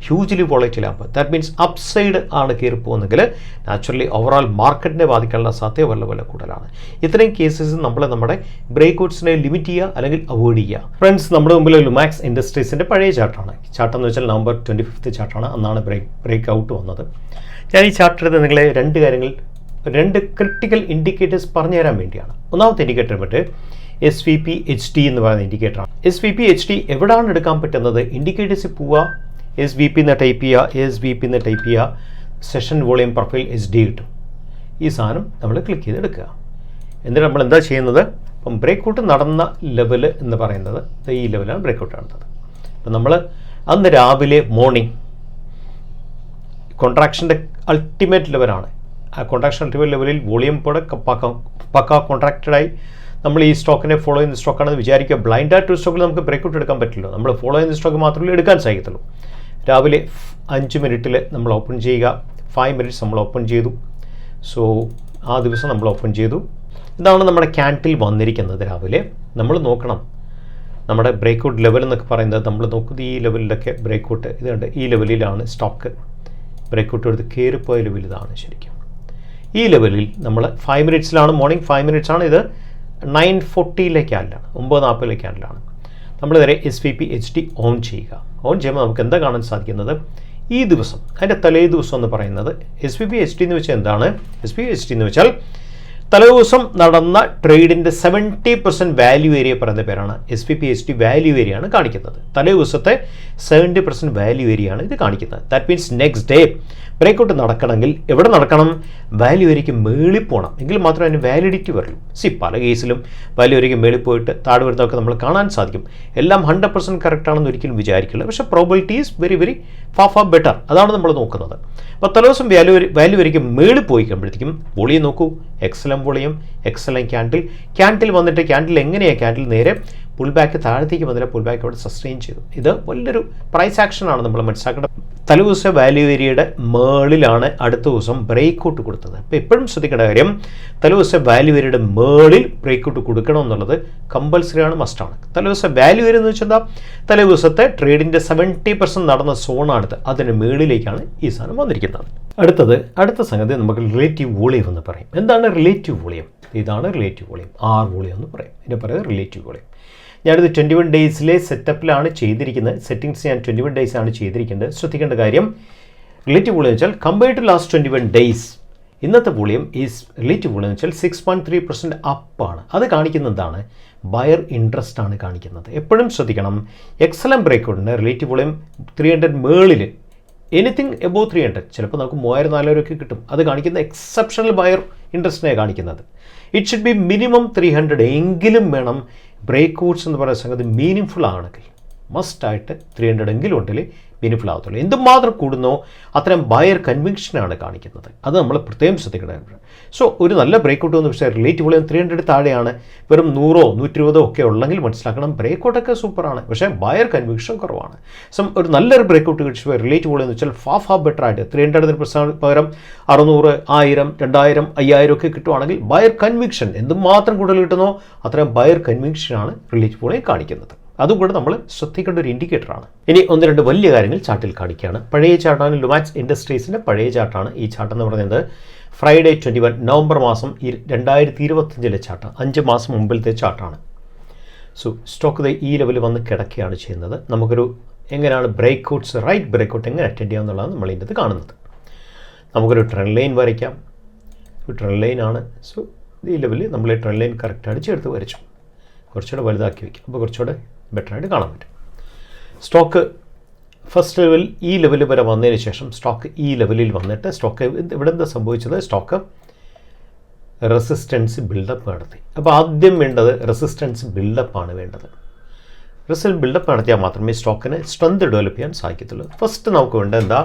hugely volatile ആകുമ്പോൾ, ദാറ്റ് മീൻസ് അപ്സൈഡ് ആണ് കയറി പോകുന്നെങ്കിൽ നാച്ചുറലി ഓവറോൾ മാർക്കറ്റിനെ ബാധിക്കാനുള്ള സാധ്യത വളരെ കൂടുതലാണ്. ഇത്രയും കേസസ് നമ്മൾ നമ്മുടെ ബ്രേക്കൗട്ട്സിനെ ലിമിറ്റ് ചെയ്യുക അല്ലെങ്കിൽ അവോയ്ഡ് ചെയ്യുക. ഫ്രണ്ട്സ്, നമ്മുടെ മുമ്പിൽ ലുമാക്സ് ഇൻഡസ്ട്രീസിൻ്റെ പഴയ ചാർട്ടാണ്. ചാർട്ടെന്ന് വെച്ചാൽ November 25 ചാർട്ടാണ്. അന്നാണ് ബ്രേക്ക് ഔട്ട് വന്നത്. ഞാൻ ഈ ചാർട്ട് എടുത്ത് നിങ്ങളെ 2 കാര്യങ്ങൾ, 2 ക്രിട്ടിക്കൽ ഇൻഡിക്കേറ്റേഴ്സ് പറഞ്ഞു തരാൻ വേണ്ടിയാണ്. ഒന്നാമത്തെ ഇൻഡിക്കേറ്റർ പറ്റ് SVP/HT എന്ന് പറയുന്ന ഇൻഡിക്കേറ്ററാണ്. SVP/HT എവിടെയാണ് എടുക്കാൻ പറ്റുന്നത്? ഇൻഡിക്കേറ്റേഴ്സിൽ പോവുക, SVP എന്ന് ടൈപ്പ് ചെയ്യുക, SVP എന്ന് ടൈപ്പ് ചെയ്യുക, സെഷൻ വോളിയം പ്രൊഫൈൽ SD കിട്ടും. ഈ സാധനം നമ്മൾ ക്ലിക്ക് ചെയ്ത് എടുക്കുക. എന്നിട്ട് നമ്മൾ എന്താ ചെയ്യുന്നത്? അപ്പം ബ്രേക്കൗട്ട് നടന്ന ലെവൽ എന്ന് പറയുന്നത് ഈ ലെവലാണ് ബ്രേക്കൗട്ട് നടന്നത്. അപ്പം നമ്മൾ അന്ന് രാവിലെ മോർണിംഗ് കോൺട്രാക്ഷൻ്റെ അൾട്ടിമേറ്റ് ലെവലാണ്. ആ കോൺട്രാക്ഷൻ അൾട്ടിമേറ്റ് ലെവലിൽ വോളിയം കൂടെ പക്ക കോൺട്രാക്റ്റഡായി നമ്മൾ ഈ സ്റ്റോക്കിനെ ഫോളോ ചെയ്യുന്ന സ്റ്റോക്കാണെന്ന് വിചാരിക്കുക. ബ്ലൈൻഡായിട്ട് സ്റ്റോക്കിൽ നമുക്ക് ബ്രേക്കൗട്ട് എടുക്കാൻ പറ്റില്ല. നമ്മൾ ഫോളോ ചെയ്യുന്ന സ്റ്റോക്ക് മാത്രമേ എടുക്കാൻ സാധിക്കത്തുള്ളൂ. രാവിലെ 5 മിനിറ്റിൽ നമ്മൾ ഓപ്പൺ ചെയ്യുക. 5 മിനിറ്റ്സ് നമ്മൾ ഓപ്പൺ ചെയ്തു. സോ ആ ദിവസം നമ്മൾ ഓപ്പൺ ചെയ്തു. ഇതാണ് നമ്മുടെ ക്യാൻഡിൽ വന്നിരിക്കുന്നത്. രാവിലെ നമ്മൾ നോക്കണം നമ്മുടെ ബ്രേക്കൗട്ട് ലെവൽ എന്നൊക്കെ പറയുന്നത്. നമ്മൾ നോക്കുന്നത് ഈ ലെവലിലൊക്കെ ബ്രേക്കൗട്ട് ഇതുണ്ട്. ഈ ലെവലിലാണ് സ്റ്റോക്ക് ബ്രേക്കൗട്ട് എടുത്ത് കയറിപ്പോയ ലെവൽ ഇതാണ് ശരിക്കും. ഈ ലെവലിൽ നമ്മൾ 5 മിനിറ്റ്സിലാണ്, മോർണിംഗ് 5 മിനിറ്റ്സാണ്. ഇത് 9:40 ക്യാൻഡിലാണ്, 9:40 ക്യാൻഡിലാണ്. നമ്മൾ നേരെ SVP/HT ഓൺ ചെയ്യുക. ഓൺ ചെയ്യുമ്പോൾ നമുക്ക് എന്താ കാണാൻ സാധിക്കുന്നത്? ഈ ദിവസം അതിൻ്റെ തലേ ദിവസം എന്ന് പറയുന്നത് SVP/HT എന്ന് വെച്ചാൽ എന്താണ്? SVP/HT എന്ന് വെച്ചാൽ തലേദിവസം നടന്ന ട്രേഡിൻ്റെ 70% വാല്യൂ ഏരിയ പറയുന്ന പേരാണ് SVP/HT. വാല്യൂ ഏരിയയാണ് കാണിക്കുന്നത്. തലേ ദിവസത്തെ 70% വാല്യൂ ഏരിയയാണ് ഇത് കാണിക്കുന്നത്. That means next day breakout നടക്കണമെങ്കിൽ എവിടെ നടക്കണം? വാല്യൂ ഏരിയയ്ക്ക് മേളിൽ പോകണം, എങ്കിൽ മാത്രമേ അതിന് വാലിഡിറ്റി വരുള്ളൂ. പല കേസിലും വാല്യൂ ഏരിയയ്ക്ക് മേളിൽ പോയിട്ട് താഴെ വരുന്നതൊക്കെ നമ്മൾ കാണാൻ സാധിക്കും. എല്ലാം 100% കറക്റ്റ് ആണെന്ന് ഒരിക്കലും വിചാരിക്കില്ല. പക്ഷേ probability is very very far better. അതാണ് നമ്മൾ നോക്കുന്നത്. അപ്പോൾ തലേദിവസം വാല്യൂ ഏരിയയ്ക്ക് മേളിൽ പോയി കഴിയുമ്പോഴത്തേക്കും വോളിയം നോക്കൂ, എക്സലന്റ് വോളിയം, എക്സലന്റ് ക്യാൻഡിൽ വന്നിട്ട് ക്യാൻഡിൽ എങ്ങനെയാണ്? ക്യാൻഡിൽ നേരെ പുൾ ബാക്ക് താഴത്തേക്ക് വന്നിട്ട് പുൾ ബാക്ക് അവിടെ സസ്റ്റെയിൻ ചെയ്തു. ഇത് വലിയൊരു പ്രൈസ് ആക്ഷനാണ് നമ്മൾ മനസ്സിലാക്കേണ്ടത്. തലേദിവസം വാല്യൂ ഏരിയയുടെ മേളിലാണ് അടുത്ത ദിവസം ബ്രേക്കൗട്ട് കൊടുത്തത്. അപ്പോൾ എപ്പോഴും ശ്രദ്ധിക്കേണ്ട കാര്യം, തലേദിവസം വാല്യൂ ഏരിയയുടെ മേളിൽ ബ്രേക്കൗട്ട് കൊടുക്കണം എന്നുള്ളത് കമ്പൽസറി ആണ്, മസ്റ്റാണ്. തലേദിവസം വാല്യൂ ഏരിയ എന്ന് വെച്ചാൽ എന്താ? തലേ ദിവസത്തെ ട്രേഡിൻ്റെ 70% നടന്ന സോണാണിത്. അതിന് മേളിലേക്കാണ് ഈ സാധനം വന്നിരിക്കുന്നത്. അടുത്ത സംഗതി നമുക്ക് റിലേറ്റീവ് വോളിയം എന്ന് പറയും. എന്താണ് റിലേറ്റീവ് വോളിയം? ഇതാണ് റിലേറ്റീവ് വോളിയം, R വോളിയം എന്ന് പറയും. ഇതിനെ പറയുന്നത് റിലേറ്റീവ് വോളിയം. ഞാനിത് 21 ഡേയ്സിലെ സെറ്റപ്പിലാണ് ചെയ്തിരിക്കുന്നത്. സെറ്റിങ്സ് ഞാൻ 21 ഡേയ്സ് ആണ് ചെയ്തിരിക്കുന്നത്. ശ്രദ്ധിക്കേണ്ട കാര്യം, റിലേറ്റീവ് വോളിയം വെച്ചാൽ കമ്പയർഡ് ടു ലാസ്റ്റ് 21 ഡേയ്സ് ഇന്നത്തെ വോളിയം ഈസ് റിലേറ്റീവ് വോളിയം വെച്ചാൽ 6.3% അപ്പാണ്. അത് കാണിക്കുന്നത് എന്താണ്? ബയർ ഇൻട്രസ്റ്റ് ആണ് കാണിക്കുന്നത്. എപ്പോഴും ശ്രദ്ധിക്കണം, എക്സലന്റ് ബ്രേക്കൗട്ടിന് റിലേറ്റീവ് വോളിയം 300 മേളിൽ, എനിത്തിങ് എബോവ് 300, ചിലപ്പോൾ നമുക്ക് 3000-4000 കിട്ടും. അത് കാണിക്കുന്ന എക്സെപ്ഷണൽ ബയർ ഇൻട്രസ്റ്റിനെ കാണിക്കുന്നത്. ഇറ്റ് ഷുഡ് ബി മിനിമം 300 എങ്കിലും വേണം ബ്രേക്കൗട്ട്സ് എന്ന് പറയുന്ന സംഗതി മീനിങ് ആണെങ്കിൽ. മസ്റ്റായിട്ട് 300 എങ്കിലും ഉണ്ടെങ്കിൽ മീനിങ് ആകത്തുള്ളൂ. എന്തുമാത്രം കൂടുന്നോ അത്രയും ബയർ കൺവിക്ഷനാണ് കാണിക്കുന്നത്. അത് നമ്മൾ പ്രത്യേകം ശ്രദ്ധിക്കണം. സോ ഒരു നല്ല ബ്രേക്കൗട്ട് എന്ന് വെച്ചാൽ റിലേറ്റീവ് വോളിയം 300 താഴെയാണ്, വെറും 100 120 ഒക്കെ ഉള്ളെങ്കിൽ മനസ്സിലാക്കണം ബ്രേക്കൗട്ടൊക്കെ സൂപ്പറാണ്, പക്ഷേ ബയർ കൺവിക്ഷൻ കുറവാണ്. ഒരു നല്ലൊരു ബ്രേക്കൗട്ട് കിട്ടുമ്പോൾ റിലേറ്റീവ് വോളിയം എന്ന് വെച്ചാൽ ഫാർ ബെറ്റർ ആയിട്ട് 300 പകരം 600, 1000, 2000, 5000 ഒക്കെ കിട്ടുവാണെങ്കിൽ ബയർ കൺവിക്ഷൻ എന്തുമാത്രം കൂടുതൽ കിട്ടുന്നോ അത്രയും ബയർ കൺവിക്ഷനാണ് റിലേറ്റീവ് വോളിയം കാണിക്കുന്നത്. അതുകൂടെ നമ്മൾ ശ്രദ്ധിക്കേണ്ട ഒരു ഇൻഡിക്കേറ്ററാണ്. ഇനി 1-2 വലിയ കാര്യങ്ങൾ ചാർട്ടിൽ കാണിക്കുകയാണ്. പഴയ ചാർട്ടാണ്, ലുമാക്സ് ഇൻഡസ്ട്രീസിൻ്റെ പഴയ ചാർട്ടാണ്. ഈ ചാർട്ട് എന്ന് പറയുന്നത് ഫ്രൈഡേ 21 നവംബർ മാസം 2025 ചാർട്ട്, 5 മാസം മുമ്പിലത്തെ ചാർട്ടാണ്. സോ സ്റ്റോക്ക് ഈ ലെവലിൽ വന്ന് കിടക്കുകയാണ് ചെയ്യുന്നത്. നമുക്കൊരു എങ്ങനെയാണ് ബ്രേക്കൗട്ട്സ്, റൈറ്റ് ബ്രേക്കൗട്ട് എങ്ങനെ അറ്റൻഡ് ചെയ്യാം എന്നുള്ളതാണ് നമ്മൾ ഇതിൻ്റെ കാണുന്നത്. നമുക്കൊരു ട്രെൻഡ് ലൈൻ വരയ്ക്കാം. ഒരു ട്രെൻഡ് ലൈനാണ്. സോ ഈ ലെവലിൽ നമ്മൾ ഈ ട്രെൻഡ് ലൈൻ കറക്റ്റായിട്ട് ചേർത്ത് വരച്ചു. കുറച്ചുകൂടെ വലുതാക്കി വയ്ക്കും, അപ്പോൾ കുറച്ചുകൂടെ ബെറ്ററായിട്ട് കാണാൻ പറ്റും. സ്റ്റോക്ക് ഫസ്റ്റ് ലെവൽ ഈ ലെവൽ വരെ വന്നതിന് ശേഷം സ്റ്റോക്ക് ഈ ലെവലിൽ വന്നിട്ട് സ്റ്റോക്ക് ഇവിടെ എന്താ സംഭവിച്ചത്? സ്റ്റോക്ക് റെസിസ്റ്റൻസ് ബിൽഡപ്പ് നടത്തി. അപ്പോൾ ആദ്യം വേണ്ടത് റെസിസ്റ്റൻസ് ബിൽഡപ്പാണ് വേണ്ടത്. ബിൽഡപ്പ് നടത്തിയാൽ മാത്രമേ സ്റ്റോക്കിന് സ്ട്രെങ്ത് ഡെവലപ്പ് ചെയ്യാൻ സാധിക്കത്തുള്ളൂ. ഫസ്റ്റ് നമുക്ക് വേണ്ടത് എന്താ?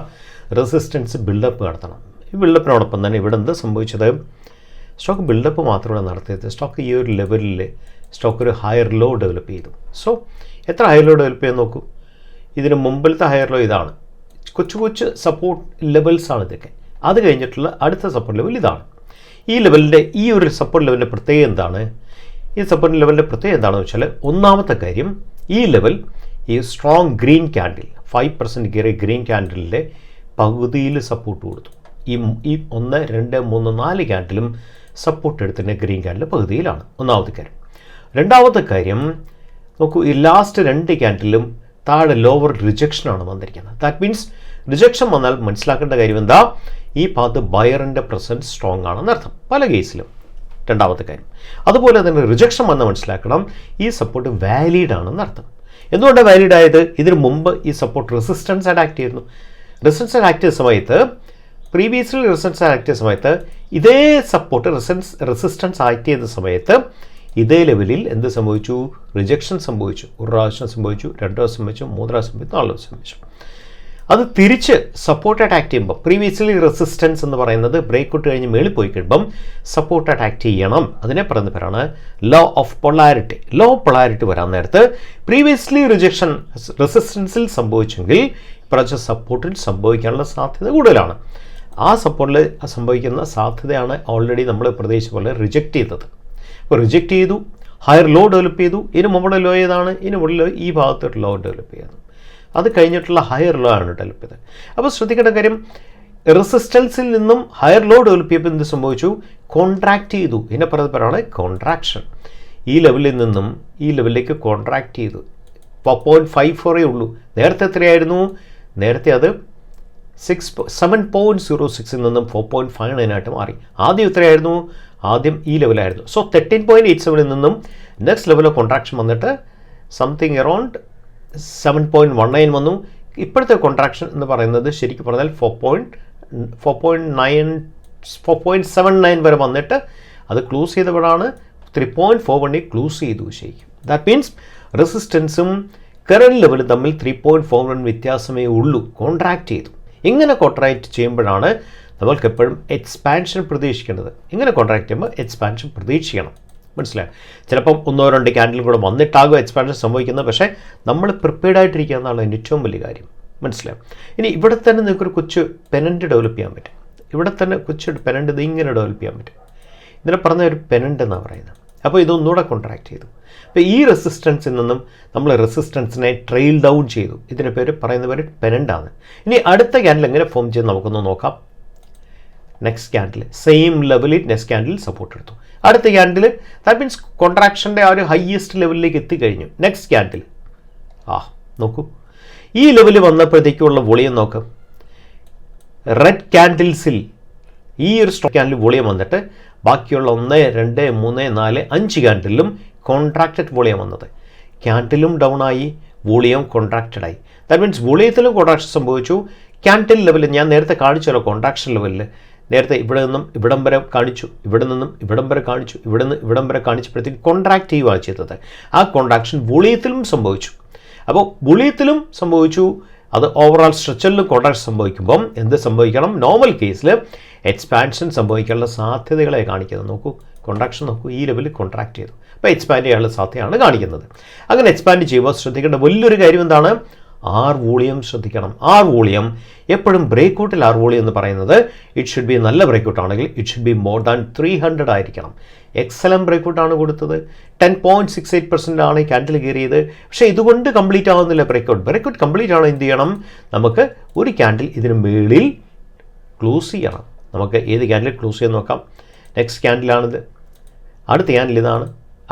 റെസിസ്റ്റൻസ് ബിൽഡപ്പ് നടത്തണം. ഈ ബിൽഡപ്പിനോടൊപ്പം തന്നെ ഇവിടെ എന്താ സംഭവിച്ചത്? സ്റ്റോക്ക് ബിൽഡപ്പ് മാത്രമല്ല നടത്തിയത്, സ്റ്റോക്ക് ഈ ഒരു ലെവലിൽ സ്റ്റോക്ക് ഒരു ഹയർ ലോ ഡെവലപ്പ് ചെയ്തു. സോ എത്ര ഹയർ ലോ ഡെവലപ്പ് ചെയ്യാൻ നോക്കൂ. ഇതിന് മുമ്പിലത്തെ ഹയർ ലോ ഇതാണ്. കൊച്ചു സപ്പോർട്ട് ലെവൽസാണ് ഇതൊക്കെ. അത് കഴിഞ്ഞിട്ടുള്ള അടുത്ത സപ്പോർട്ട് ലെവൽ ഇതാണ്. ഈ ലെവലിൻ്റെ ഈ ഒരു സപ്പോർട്ട് ലെവലിൻ്റെ പ്രത്യേകത എന്താണ്? ഈ സപ്പോർട്ട് ലെവലിൻ്റെ പ്രത്യേകത എന്താണെന്ന് വെച്ചാൽ, ഒന്നാമത്തെ കാര്യം, ഈ ലെവൽ ഈ സ്ട്രോങ് ഗ്രീൻ ക്യാൻഡിൽ 5% കയറിയ ഗ്രീൻ ക്യാൻഡിലിൻ്റെ പകുതിയിൽ സപ്പോർട്ട് കൊടുത്തു. ഈ 1, 2, 3, 4 ക്യാൻഡിലും സപ്പോർട്ട് എടുത്തിൻ്റെ ഗ്രീൻ ക്യാൻഡിൽ പകുതിയിലാണ്. ഒന്നാമത്തെ കാര്യം. രണ്ടാമത്തെ കാര്യം നോക്കൂ, ഈ ലാസ്റ്റ് 2 ക്യാൻഡിലും താഴെ ലോവർ റിജക്ഷനാണ് വന്നിരിക്കുന്നത്. ദാറ്റ് മീൻസ് റിജക്ഷൻ വന്നാൽ മനസ്സിലാക്കേണ്ട കാര്യം എന്താ? ഈ ഭാഗത്ത് ബയറിൻ്റെ പ്രസൻസ് സ്ട്രോങ് ആണെന്ന് അർത്ഥം. പല കേസിലും രണ്ടാമത്തെ കാര്യം. അതുപോലെ തന്നെ റിജക്ഷൻ വന്ന് മനസ്സിലാക്കണം, ഈ സപ്പോർട്ട് വാലിഡ് ആണെന്ന് അർത്ഥം. എന്തുകൊണ്ടാണ് വാലിഡ് ആയത്? ഇതിനു മുമ്പ് ഈ സപ്പോർട്ട് റെസിസ്റ്റൻസ് ആയിട്ട് ആക്ട് ചെയ്യുന്നു. റെസിസ്റ്റൻസ് ആക്ട് ചെയ്ത സമയത്ത്, പ്രീവിയസ്ലി റെസിസ്റ്റൻസ് ആക്ട് ചെയ്ത സമയത്ത് ഇതേ സപ്പോർട്ട് റെസിസ്റ്റൻസ് ആക്ട് ചെയ്ത സമയത്ത് ഇതേ ലെവലിൽ എന്ത് സംഭവിച്ചു? റിജക്ഷൻ സംഭവിച്ചു. ഒരു പ്രാവശ്യം സംഭവിച്ചു, 2 പ്രാവശ്യം സംഭവിച്ചു, 3 പ്രാവശ്യം സംഭവിച്ചു, 4 പ്രാവശ്യം സംഭവിച്ചു. അത് തിരിച്ച് സപ്പോർട്ട് അറ്റാക്ക് ചെയ്യുമ്പോൾ, പ്രീവിയസ്ലി റെസിസ്റ്റൻസ് എന്ന് പറയുന്നത് ബ്രേക്ക് ഔട്ട് കഴിഞ്ഞ് മേളിൽ പോയി കഴിയുമ്പം സപ്പോർട്ട് അറ്റാക്ക് ചെയ്യണം. അതിനെ പറയുന്ന പേരാണ് law of polarity. Law of polarity വരാൻ നേരത്ത് പ്രീവിയസ്ലി റിജക്ഷൻ റെസിസ്റ്റൻസിൽ സംഭവിച്ചെങ്കിൽ ഇപ്രാവശ്യം സപ്പോർട്ടിൽ സംഭവിക്കാനുള്ള സാധ്യത കൂടുതലാണ്. ആ സപ്പോർട്ടിൽ സംഭവിക്കുന്ന സാധ്യതയാണ് ഓൾറെഡി നമ്മൾ പ്രതീക്ഷിച്ച പോലെ റിജക്റ്റ് ചെയ്തത്. അപ്പോൾ റിജക്റ്റ് ചെയ്തു, ഹയർ ലോ ഡെവലപ്പ് ചെയ്തു. ഇതിന് മുമ്പുള്ള ലോ ഏതാണ്? ഇതിന് മുകളിൽ ഈ ഭാഗത്തോട്ട് ലോ ഡെവലപ്പ് ചെയ്തു. അത് കഴിഞ്ഞിട്ടുള്ള ഹയർ ലോ ആണ് ഡെവലപ്പ് ചെയ്തത്. അപ്പോൾ ശ്രദ്ധിക്കേണ്ട കാര്യം, റെസിസ്റ്റൻസിൽ നിന്നും ഹയർ ലോ ഡെവലപ്പ് ചെയ്യുമ്പോൾ എന്ത് സംഭവിച്ചു? കോൺട്രാക്ട് ചെയ്തു. ഇതിനെ പറയുന്ന പേരാണ് കോൺട്രാക്ഷൻ. ഈ ലെവലിൽ നിന്നും ഈ ലെവലിലേക്ക് കോൺട്രാക്ട് ചെയ്തു. 4.54 ഉള്ളൂ. നേരത്തെ എത്രയായിരുന്നു? നേരത്തെ അത് 7.06 നിന്നും 4.59 മാറി. ആദ്യം എത്രയായിരുന്നു? ആദ്യം ഈ ലെവലായിരുന്നു. സോ 13.87 നിന്നും നെക്സ്റ്റ് ലെവൽ കോൺട്രാക്ഷൻ വന്നിട്ട് സംതിങ് അറൗണ്ട് 7.19 വന്നു. ഇപ്പോഴത്തെ കോൺട്രാക്ഷൻ എന്ന് പറയുന്നത് ശരിക്കും പറഞ്ഞാൽ 4.79 വരെ വന്നിട്ട് അത് ക്ലോസ് ചെയ്തപ്പോഴാണ് 3.41 ക്ലോസ് ചെയ്തു ശരിക്കും. ദാറ്റ് മീൻസ് റെസിസ്റ്റൻസും കറണ്ട് ലെവലും തമ്മിൽ 3.41 വ്യത്യാസമേ ഉള്ളൂ. കോൺട്രാക്ട് ചെയ്തു. ഇങ്ങനെ കോൺട്രാക്ട് ചെയ്യുമ്പോഴാണ് നമ്മൾക്ക് എപ്പോഴും എക്സ്പാൻഷൻ പ്രതീക്ഷിക്കേണ്ടത്. ഇങ്ങനെ കോൺട്രാക്ട് ചെയ്യുമ്പോൾ എക്സ്പാൻഷൻ പ്രതീക്ഷിക്കണം. മനസ്സിലായോ? ചിലപ്പം 1-2 ക്യാൻഡിലും കൂടെ വന്നിട്ടാകും എക്സ്പാൻഷൻ സംഭവിക്കുന്നത്. പക്ഷേ നമ്മൾ പ്രിപ്പയർഡ് ആയിട്ടിരിക്കുക എന്നാണ് അതിൻ്റെ ഏറ്റവും വലിയ കാര്യം. മനസ്സിലായോ? ഇനി ഇവിടെ തന്നെ നിങ്ങൾക്കൊരു കൊച്ചു പെനൻറ്റ് ഡെവലപ്പ് ചെയ്യാൻ പറ്റും. ഇവിടെ തന്നെ കൊച്ചു പെനൻറ്റ് ഇത് ഇങ്ങനെ ഡെവലപ്പ് ചെയ്യാൻ പറ്റും. ഇതിനെ പറഞ്ഞ ഒരു പെനൻറ്റ് എന്നാണ് പറയുന്നത്. അപ്പോൾ ഇതൊന്നുകൂടെ കോൺട്രാക്ട് ചെയ്തു. അപ്പോൾ ഈ റെസിസ്റ്റൻസിൽ നിന്നും നമ്മൾ റെസിസ്റ്റൻസിനെ ട്രെയിൽ ഡൗൺ ചെയ്തു. ഇതിൻ്റെ പേര് പറയുന്ന പേര് പെനൻ്റാണ്. ഇനി അടുത്ത ക്യാൻഡിൽ എങ്ങനെ ഫോം ചെയ്ത് നമുക്കൊന്ന് നോക്കാം. നെക്സ്റ്റ് ക്യാൻഡിൽ സെയിം ലെവലിൽ നെക്സ്റ്റ് ക്യാൻഡിൽ സപ്പോർട്ട് എടുത്തു. അടുത്ത ക്യാൻഡിൽ ദാറ്റ് മീൻസ് കോൺട്രാക്ഷൻ്റെ ആ ഒരു ഹയസ്റ്റ് ലെവലിലേക്ക് എത്തിക്കഴിഞ്ഞു. നെക്സ്റ്റ് ക്യാൻഡിൽ നോക്കൂ, ഈ ലെവലിൽ വന്നപ്പോഴത്തേക്കുള്ള വോളിയം നോക്കാം. റെഡ് ക്യാൻഡിൽസിൽ ഈ ഒരു സ്റ്റോക്ക് ക്യാൻഡിൽ വോളിയം വന്നിട്ട് ബാക്കിയുള്ള 1, 2, 3, 4, 5 ക്യാൻഡിലും കോൺട്രാക്റ്റഡ് വോളിയം വന്നത്. ക്യാൻഡിലും ഡൗൺ ആയി, വോളിയം കോൺട്രാക്റ്റഡ് ആയി. ദാറ്റ് മീൻസ് വോളിയത്തിലും കോൺട്രാക്ഷൻ സംഭവിച്ചു. ക്യാൻഡിൽ ലെവലിൽ ഞാൻ നേരത്തെ കാണിച്ചല്ലോ, കോൺട്രാക്ഷൻ ലെവലിൽ നേരത്തെ ഇവിടെ നിന്നും ഇവിടം വരെ കാണിച്ചു, ഇവിടെ നിന്നും ഇവിടം വരെ കാണിച്ചു, ഇവിടെ നിന്ന് ഇവിടം വരെ കാണിച്ചപ്പോഴത്തേക്ക് കോൺട്രാക്ട് ചെയ്യുകയാണ് ചെയ്തത്. ആ കോൺട്രാക്ഷൻ വോളിയത്തിലും സംഭവിച്ചു. അപ്പോൾ വോളിയത്തിലും സംഭവിച്ചു, അത് ഓവറോൾ സ്ട്രക്ചറിലും കോൺട്രാക്ഷൻ സംഭവിക്കുമ്പം എന്ത് സംഭവിക്കണം? നോർമൽ കേസിൽ എക്സ്പാൻഷൻ സംഭവിക്കാനുള്ള സാധ്യതകളെ കാണിക്കുന്നത്. നോക്കൂ, കോൺട്രാക്ഷൻ നോക്കൂ, ഈ ലെവലിൽ കോൺട്രാക്ട് ചെയ്തു. അപ്പോൾ എക്സ്പാൻഡ് ചെയ്യാനുള്ള സാധ്യതയാണ് കാണിക്കുന്നത്. അങ്ങനെ എക്സ്പാൻഡ് ചെയ്യുമ്പോൾ ശ്രദ്ധിക്കേണ്ട വലിയൊരു കാര്യം എന്താണ്? ആർ വോളിയം ശ്രദ്ധിക്കണം. ആർ വോളിയം എപ്പോഴും ബ്രേക്കൗട്ടിൽ ആർ വോളിയം എന്ന് പറയുന്നത് ഇറ്റ് ഷുഡ് ബി നല്ല ബ്രേക്കൗട്ട് ആണെങ്കിൽ it should be more than 300 ആയിരിക്കണം. എക്സലൻ ബ്രേക്കൗട്ടാണ് കൊടുത്തത്. 10.68% ആണ് ക്യാൻഡിൽ കയറിയത്. പക്ഷേ ഇതുകൊണ്ട് കംപ്ലീറ്റ് ആവുന്നില്ല ബ്രേക്കൗട്ട്. ബ്രേക്കൗട്ട് കംപ്ലീറ്റ് ആണ് എന്ത് ചെയ്യണം? നമുക്ക് ഒരു ക്യാൻഡിൽ ഇതിന് മുകളിൽ ക്ലോസ് ചെയ്യണം. നമുക്ക് ഏത് ക്യാൻഡിൽ ക്ലോസ് ചെയ്യാൻ നോക്കാം. നെക്സ്റ്റ് ക്യാൻഡിലാണിത്, അടുത്ത ക്യാൻഡിൽ ഇതാണ്,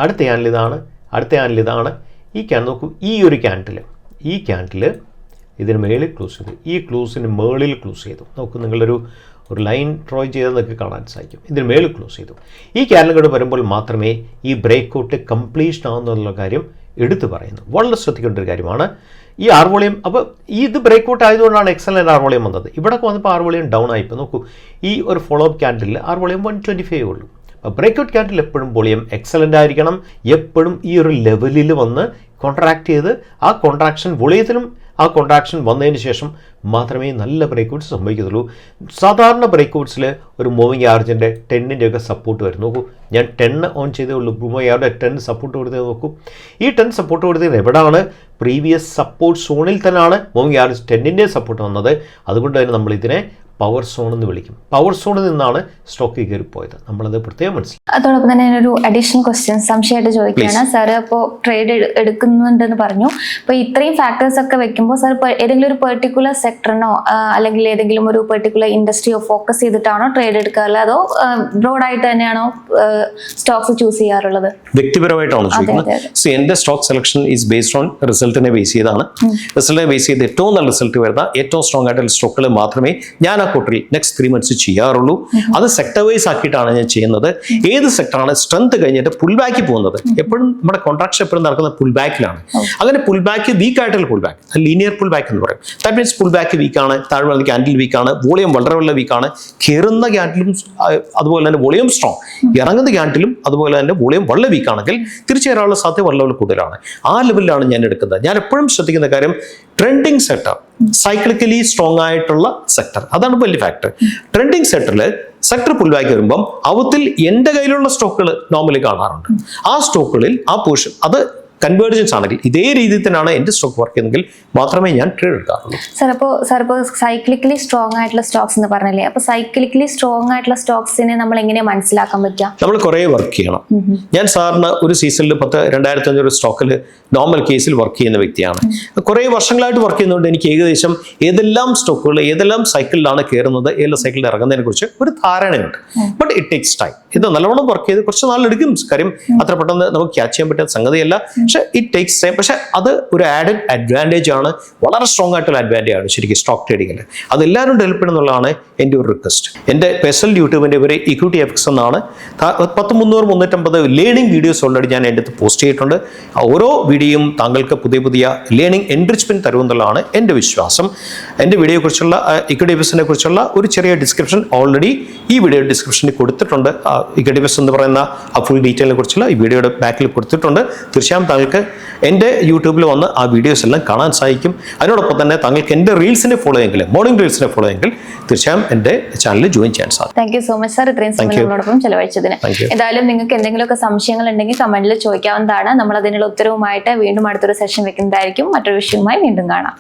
അടുത്ത ക്യാൻഡിൽ ഇതാണ്, അടുത്ത ക്യാൻഡിൽ ഇതാണ്. ഈ ക്യാൻഡിൽ നോക്കൂ, ഈ ഒരു ക്യാൻഡിൽ ഇതിന് മേളിൽ ക്ലോസ് ചെയ്തു, ഈ ക്ലോസിന് മേളിൽ ക്ലോസ് ചെയ്തു. നോക്കൂ, നിങ്ങളൊരു ലൈൻ ഡ്രോ ചെയ്ത് നിങ്ങൾക്ക് കാണാൻ സാധിക്കും. ഇതിന് മേളിൽ ക്ലോസ് ചെയ്തു. ഈ ക്യാൻഡിലുകൾ വരുമ്പോൾ മാത്രമേ ഈ ബ്രേക്കൗട്ട് കംപ്ലീഷൻ ആവുന്നുള്ള കാര്യം എടുത്തു പറയുന്നു. വളരെ ശ്രദ്ധിക്കേണ്ട ഒരു കാര്യമാണ് ഈ ആർ വോളിയം. അപ്പോൾ ഇത് ബ്രേക്കൗട്ട് ആയതുകൊണ്ടാണ് എക്സലൻ്റ് ആർ വോളിയം വന്നത്. ഇവിടെ വന്നപ്പോൾ ആർ വോളിയം ഡൗൺ ആയിപ്പോൾ നോക്കൂ, ഈ ഒരു follow up candle are volume 125 ഉള്ളൂ. ബ്രേക്കൗട്ട് ക്യാൻഡിൽ എപ്പോഴും വോളിയം എക്സലൻ്റ് ആയിരിക്കണം. എപ്പോഴും ഈ ഒരു ലെവലിൽ വന്ന് കോൺട്രാക്ട് ചെയ്ത് ആ കോൺട്രാക്ഷൻ വോളിയത്തിലും ആ കോൺട്രാക്ഷൻ വന്നതിന് ശേഷം മാത്രമേ നല്ല ബ്രേക്കൗട്ട്സ് സംഭവിക്കത്തുള്ളൂ. സാധാരണ ബ്രേക്കൗട്ട്സിൽ ഒരു മൂവിങ് ആവറേജിൻ്റെ 10-ൻ്റെയൊക്കെ സപ്പോർട്ട് വരും. നോക്കൂ, ഞാൻ 10 ഓൺ ചെയ്തേ ഉള്ളൂ. മൂവിങ് ആവറേജ് 10 സപ്പോർട്ട് കൊടുത്തത് നോക്കൂ. ഈ 10 സപ്പോർട്ട് കൊടുത്തത് എവിടെയാണ്? പ്രീവിയസ് സപ്പോർട്ട് സോണിൽ തന്നെയാണ് മൂവിങ് ആവറേജ് 10-ൻ്റെ സപ്പോർട്ട് വന്നത്. അതുകൊണ്ട് തന്നെ നമ്മളിതിനെ പവർ സോൺ എന്ന് വിളിക്കും. പവർ സോണിൽ നിന്നാണ് സ്റ്റോക്ക് കയറിപ്പോയത്. നമ്മളത് പ്രത്യേകം മനസ്സിലാക്കും. അതോടൊപ്പം തന്നെ ഒരു അഡീഷണൽ ക്വസ്റ്റ്യൻ സംശയമായിട്ട് ചോദിക്കുകയാണ്. സാർ ഇപ്പോൾ ട്രേഡ് എടുക്കുന്നുണ്ടെന്ന് പറഞ്ഞു. അപ്പോൾ ഇത്രയും ഫാക്ടേഴ്സ് ഒക്കെ വെക്കുമ്പോൾ സാർ ഏതെങ്കിലും ഒരു പെർട്ടിക്കുലർ സെക്ടറിനോ അല്ലെങ്കിൽ ഏതെങ്കിലും ഒരു പെർട്ടിക്കുലർ ഇൻഡസ്ട്രിയോ ഫോക്കസ് ചെയ്തിട്ടാണോ ട്രേഡ് എടുക്കാറുള്ളത്, അതോ ബ്രോഡായിട്ട് തന്നെയാണോ സ്റ്റോക്സ് ചൂസ് ചെയ്യാറുള്ളത്? വ്യക്തിപരമായിട്ടാണ് ചോദിക്കുന്നത്. സോ എന്റെ stock selection is based on റിസൾട്ടിനെ ബേസ് ചെയ്താണ്. റിസൾട്ടിനെ ബേസ് ചെയ്ത് ഏറ്റവും നല്ല റിസൾട്ട് വരുന്ന ഏറ്റവും സ്ട്രോങ് ആയിട്ടുള്ള സ്റ്റോക്കുകൾ മാത്രമേ ഞാൻ ക്വാർട്ടറിൽ നെക്സ്റ്റ് 3 months ചെയ്യാറുള്ളൂ. അത് സെക്ടർ വൈസ് ആക്കിയിട്ടാണ് ഞാൻ ചെയ്യുന്നത്. ഏത് സെക്ടറാണ് സ്ട്രെങ്ത് കഴിഞ്ഞിട്ട് പുൾ ബാക്ക് പോകുന്നത്, എപ്പോഴും നമ്മുടെ കോൺട്രാക്ഷൻ എപ്പോഴും നടക്കുന്ന പുൾ ബാക്കിലാണ്. അങ്ങനെ പുൾ ബാക്ക് വീക്ക് ആയിട്ടുള്ള pull back, linear pull back എന്ന് പറയും. ദാറ്റ് മീൻസ് പുൾ ബാക്ക് വീക്കാണ്, താഴെ വന്ന ക്യാൻഡിൽ വീക്കാണ്, വോളിയം വളരെ വീക്കാണ്. കയറുന്ന ക്യാൻഡിലും അതുപോലെ തന്നെ വോളിയം സ്ട്രോങ്, ഇറങ്ങുന്ന ക്യാൻഡിലും അതുപോലെ തന്നെ വോളിയം വളരെ വീക്കാണെങ്കിൽ തിരിച്ചേറാനുള്ള സാധ്യത വളരെ കൂടുതലാണ്. ആ ലെവലിലാണ് ഞാൻ എടുക്കുന്നത്. ഞാൻ എപ്പോഴും ശ്രദ്ധിക്കുന്ന കാര്യം ട്രെൻഡിങ് സെക്ടർ, സൈക്ലിക്കലി സ്ട്രോങ് ആയിട്ടുള്ള സെക്ടർ, അതാണ് വലിയ ഫാക്ടർ. ട്രെൻഡിങ് സെക്ടറിൽ സെക്ടർ പുൾബാക്ക് വരുമ്പം അവത്തിൽ എൻ്റെ കയ്യിലുള്ള സ്റ്റോക്കുകൾ നോർമലി കാണാറുണ്ട്. ആ സ്റ്റോക്കുകളിൽ ആ പോർഷൻ അത് കൺവേർജൻസ് ആണെങ്കിൽ ഇതേ രീതിയിൽ തന്നെയാണ് എൻ്റെ സ്റ്റോക്ക് വർക്ക് ചെയ്യുന്നതെങ്കിൽ മാത്രമേ ഞാൻ ട്രേഡ് എടുക്കാറുള്ളൂ. സാർ ഇപ്പോൾ സൈക്ലിക്കലി സ്ട്രോങ് ആയിട്ടുള്ള സ്റ്റോക്സ് എന്ന് പറഞ്ഞല്ലേ, അപ്പോൾ സൈക്ലിക്കലി സ്ട്രോങ് ആയിട്ടുള്ള സ്റ്റോക്സിനെ നമ്മൾ എങ്ങനെയാണ് മനസ്സിലാക്കാൻ പറ്റുക? നമ്മൾ കുറേ വർക്ക് ചെയ്യണം. ഞാൻ സാറിന് ഒരു സീസണിൽ 2,500 സ്റ്റോക്കിൽ നോർമൽ കേസിൽ വർക്ക് ചെയ്യുന്ന വ്യക്തിയാണ്. കുറേ വർഷങ്ങളായിട്ട് വർക്ക് ചെയ്യുന്നതുകൊണ്ട് എനിക്ക് ഏകദേശം ഏതെല്ലാം സ്റ്റോക്കുകൾ ഏതെല്ലാം സൈക്കിളിലാണ് കയറുന്നത്, ഏതെല്ലാം സൈക്കിളിൽ ഇറങ്ങുന്നതിനെ കുറിച്ച് ഒരു ധാരണയുണ്ട്. But it takes time. ഇത് നല്ലവണ്ണം വർക്ക് ചെയ്ത് കുറച്ച് നാളെടുക്കും. കാര്യം അത്ര പെട്ടെന്ന് നമുക്ക് ക്യാച്ച് ചെയ്യാൻ പറ്റുന്ന സംഗതിയല്ല. പക്ഷെ ഇറ്റ് ടേക്സ് ടൈം. പക്ഷെ അത് ഒരു ആഡഡ് അഡ്വാൻറ്റേജ് ആണ്, വളരെ സ്ട്രോങ് ആയിട്ടുള്ള അഡ്വാൻറ്റേജ് ആണ് ശരിക്കും സ്റ്റോക്ക് ട്രേഡിങ്ങിൽ. അത് എല്ലാവരും ഡെവലപ്പ് ചെയ്യണമെന്നുള്ളതാണ് എൻ്റെ ഒരു റിക്വസ്റ്റ്. എൻ്റെ പേഴ്സണൽ യൂട്യൂബിൻ്റെ ഒരു ഇക്വിറ്റി എഫക്സ് എന്നാണ് 300-350 ലേണിംഗ് വീഡിയോസ് ഓൾറെഡി ഞാൻ എൻ്റെ അടുത്ത് പോസ്റ്റ് ചെയ്തിട്ടുണ്ട്. ഓരോ വീഡിയോയും താങ്കൾക്ക് പുതിയ ലേണിംഗ് എൻറിച്ച്മെന്റ് തരുമെന്നുള്ളതാണ് എൻ്റെ വിശ്വാസം. എൻ്റെ വീഡിയോയെക്കുറിച്ചുള്ള ഇക്വിറ്റി എഫക്സിനെ കുറിച്ചുള്ള ഒരു ചെറിയ ഡിസ്ക്രിപ്ഷൻ ഓൾറെഡി ഈ വീഡിയോ ഡിസ്ക്രിപ്ഷനിൽ കൊടുത്തിട്ടുണ്ട്. ഇക്വിറ്റി എഫക്സ് എന്ന് പറയുന്ന ആ ഫുൾ ഡീറ്റെയിലിനെ കുറിച്ചുള്ള ഈ വീഡിയോയുടെ ബാക്കിൽ കൊടുത്തിട്ടുണ്ട്. തീർച്ചയായും താങ്കൾക്ക് എൻ്റെ യൂട്യൂബിൽ വന്ന് ആ വീഡിയോസ് എല്ലാം കാണാൻ സാധിക്കും. അതിനോടൊപ്പം തന്നെ താങ്കൾക്ക് എൻ്റെ റീൽസിനെ ഫോളോ ചെയ്യെങ്കിൽ, മോർണിംഗ് റീൽസിനെ ഫോളോ ചെയ്യെങ്കിൽ തീർച്ചയായും എൻ്റെ ചാനലിൽ ജോയിൻ ചെയ്യാൻ സാധിക്കും. Thank you so much sir, ഇത്രയും സമയം നമ്മളോടൊപ്പം ചെലവഴിച്ചതിന്. എന്തായാലും നിങ്ങൾക്ക് എന്തെങ്കിലുമൊക്കെ സംശയങ്ങൾ ഉണ്ടെങ്കിൽ കമന്റിൽ ചോദിക്കാവുന്നതാണ്. നമ്മൾ അതിനുള്ള ഉത്തരവുമായിട്ട് വീണ്ടും അടുത്തൊരു സെഷൻ വെക്കുന്നതായിരിക്കും. മറ്റൊരു വിഷയവുമായി വീണ്ടും കാണാം.